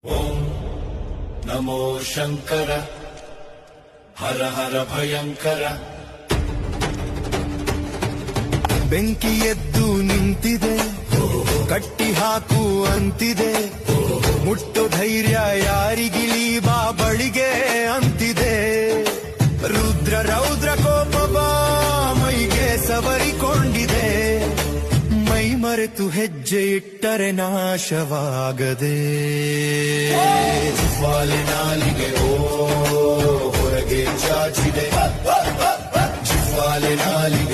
ಓಂ ನಮೋ ಶಂಕರ ಹರ ಹರ ಭಯಂಕರ. ಬೆಂಕಿ ಎದ್ದು ನಿಂತಿದೆ, ಕಟ್ಟಿ ಹಾಕು ಅಂತಿದೆ, ಮುಟ್ಟು ಧೈರ್ಯ ಯಾರಿಗಿಲಿ ಬಾ ಬಳಿಗೆ ಅಂತಿದೆ. ರುದ್ರ ರೌದ್ರ ಕೋಪ ಮೈಗೆ ಸವರಿಕೊಂಡಿದೆ, ಮೈ ಮರೆತು ಹೆಜ್ಜೆ ಇಟ್ಟರೆ ನಾಶವಾಗದೆ. ಜ್ವಾಲೆ ನಾಲಿಗೆ ಹೊರಗೆ ಚಾಚಿದೆ, ಜ್ವಾಲೆ ನಾಲಿಗೆ